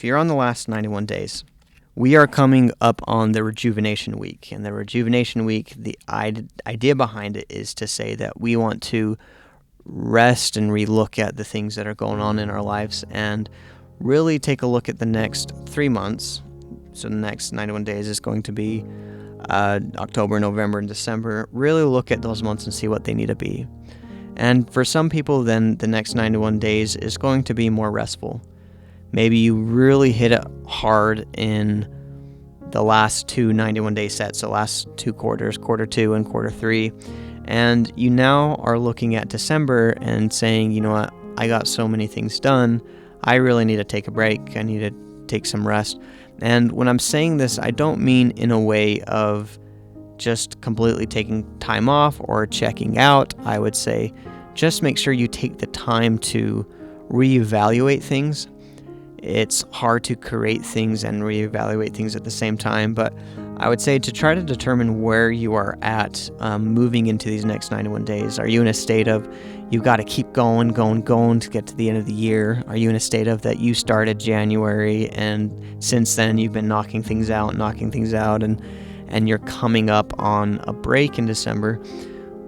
If you're on the last 91 days, we are coming up on the Rejuvenation Week. And the Rejuvenation Week, the idea behind it is to say that we want to rest and relook at the things that are going on in our lives and really take a look at the next 3 months. So the next 91 days is going to be October, November, and December. Really look at those months and see what they need to be. And for some people, then the next 91 days is going to be more restful. Maybe you really hit it hard in the last two 91-day sets, so last two quarters, quarter 2 and quarter 3, and you now are looking at December and saying, you know what, I got so many things done, I really need to take a break, I need to take some rest. And when I'm saying this, I don't mean in a way of just completely taking time off or checking out. I would say just make sure you take the time to reevaluate things. It's hard to create things and reevaluate things at the same time, but I would say to try to determine where you are at moving into these next 91 days. Are you in a state of you got to keep going to get to the end of the year? Are you in a state of that you started January and since then you've been knocking things out and you're coming up on a break in December?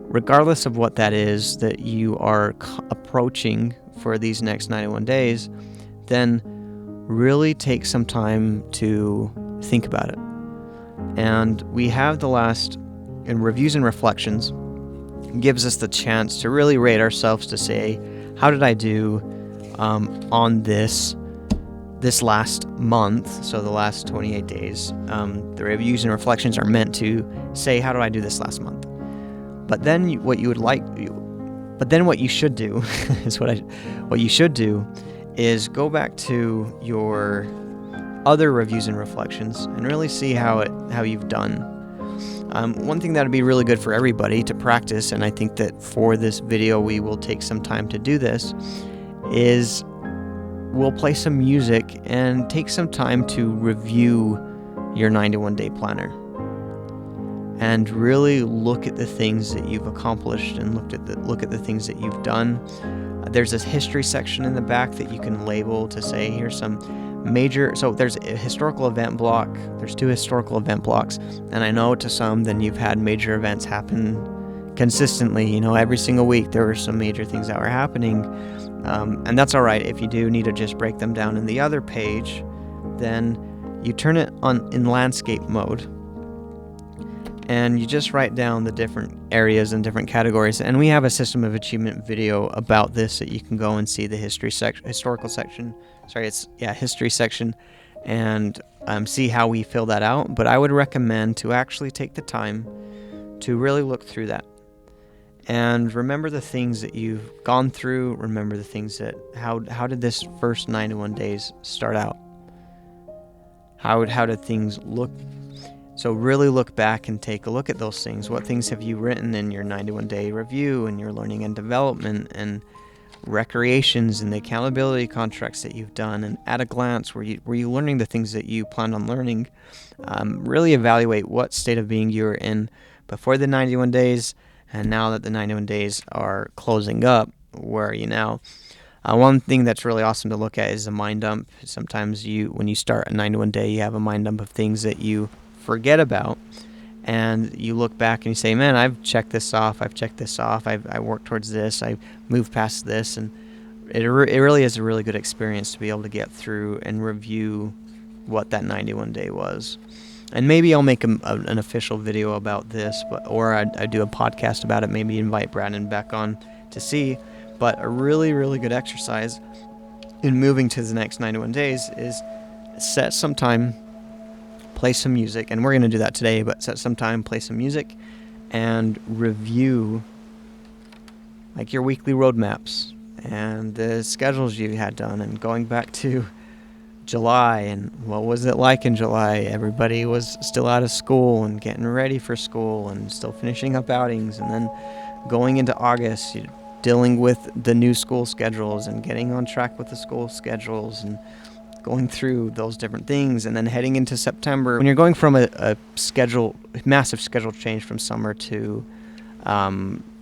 Regardless of what that is that you are approaching for these next 91 days, then really take some time to think about it. And we have the last in reviews and reflections gives us the chance to really rate ourselves to say, how did I do on this last month? So the last 28 days. The reviews and reflections are meant to say, how did I do this last month? But then what you should do is what you should do is go back to your other reviews and reflections and really see how you've done. One thing that would be really good for everybody to practice, and I think that for this video we will take some time to do this, is we'll play some music and take some time to review your 91-day planner and really look at the things that you've accomplished and look at the things that you've done. There's this history section in the back that you can label to say, here's some major, so there's a historical event block, there's 2 historical event blocks, and I know to some then you've had major events happen consistently, every single week there were some major things that were happening, and that's all right. If you do need to just break them down in the other page, then you turn it on in landscape mode, and you just write down the different areas and different categories. And we have a System of Achievement video about this that you can go and see the history section, and see how we fill that out. But I would recommend to actually take the time to really look through that and remember the things that you've gone through. Remember the things that how did this first 91 days start out? How did things look? So really look back and take a look at those things. What things have you written in your 91-day review and your learning and development and recreations and the accountability contracts that you've done? And at a glance, were you learning the things that you planned on learning? Really evaluate what state of being you were in before the 91 days, and now that the 91 days are closing up, where are you now? One thing that's really awesome to look at is a mind dump. Sometimes when you start a 91 day, you have a mind dump of things that you forget about, and you look back and you say, man, I've checked this off, I worked towards this, I moved past this, and it really is a really good experience to be able to get through and review what that 91 day was. And maybe I'll make an official video about this, or I do a podcast about it, maybe invite Brandon back on to see. But a really, really good exercise in moving to the next 91 days is set some time, play some music, and we're going to do that today, but set some time, play some music, and review like your weekly roadmaps and the schedules you had done, and going back to July and what was it like in July. Everybody was still out of school and getting ready for school and still finishing up outings, and then going into August, dealing with the new school schedules and getting on track with the school schedules and going through those different things, and then heading into September. When you're going from a massive schedule change from summer to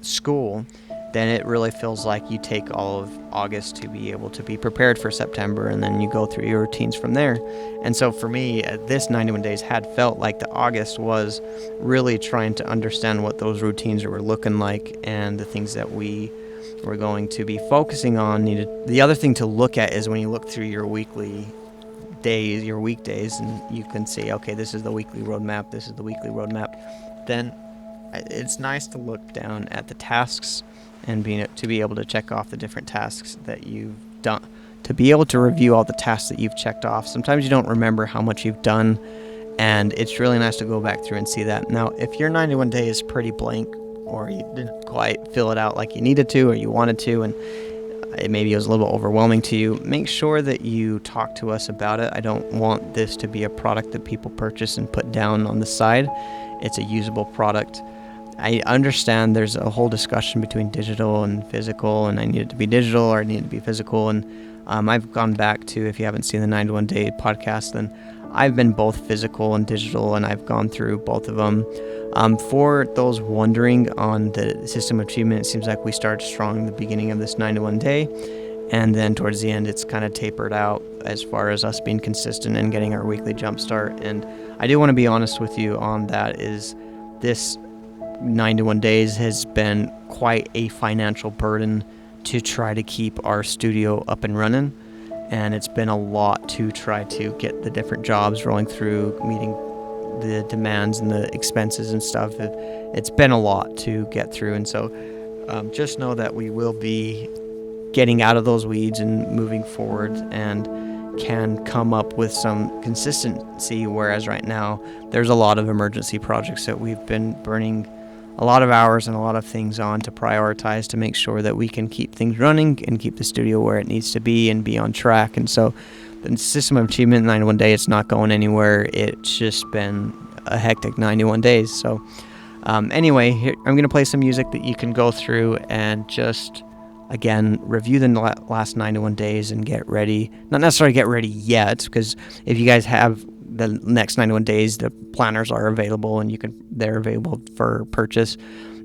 school, then it really feels like you take all of August to be able to be prepared for September, and then you go through your routines from there. And so for me, this 91 days had felt like the August was really trying to understand what those routines were looking like and the things that we were going to be focusing on. The other thing to look at is when you look through your weekly days, your weekdays, and you can see, okay, this is the weekly roadmap, this is the weekly roadmap, then it's nice to look down at the tasks and to be able to check off the different tasks that you've done, to be able to review all the tasks that you've checked off. Sometimes you don't remember how much you've done, and it's really nice to go back through and see that. Now, if your 91 day is pretty blank, or you didn't quite fill it out like you needed to or you wanted to, and maybe it was a little bit overwhelming to you, make sure that you talk to us about it. I don't want this to be a product that people purchase and put down on the side. It's a usable product. I understand there's a whole discussion between digital and physical, and I need it to be digital or I need it to be physical. And I've gone back to, if you haven't seen the 91 Day podcast, then I've been both physical and digital, and I've gone through both of them. For those wondering on the system of achievement, it seems like we started strong in the beginning of this 91 Day, and then towards the end it's kind of tapered out as far as us being consistent and getting our weekly jumpstart. And I do want to be honest with you on that, is this 91 days has been quite a financial burden to try to keep our studio up and running, and it's been a lot to try to get the different jobs rolling through, meeting the demands and the expenses and stuff. It's been a lot to get through, and so just know that we will be getting out of those weeds and moving forward, and can come up with some consistency, whereas right now there's a lot of emergency projects that we've been burning a lot of hours and a lot of things on to prioritize to make sure that we can keep things running and keep the studio where it needs to be and be on track. And so the system of achievement 91 day, it's not going anywhere. It's just been a hectic 91 days. So anyway, here, I'm going to play some music that you can go through and just, again, review the last 91 days and get ready. Not necessarily get ready yet, because if you guys have the next 91 days, the planners are available and they're available for purchase,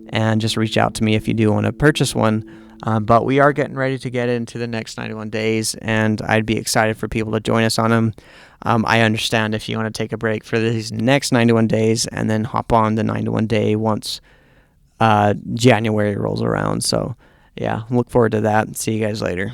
and just reach out to me if you do want to purchase one. But we are getting ready to get into the next 91 days, and I'd be excited for people to join us on them. I understand if you want to take a break for these next 91 days and then hop on the 91 day once January rolls around. So yeah, look forward to that. See you guys later.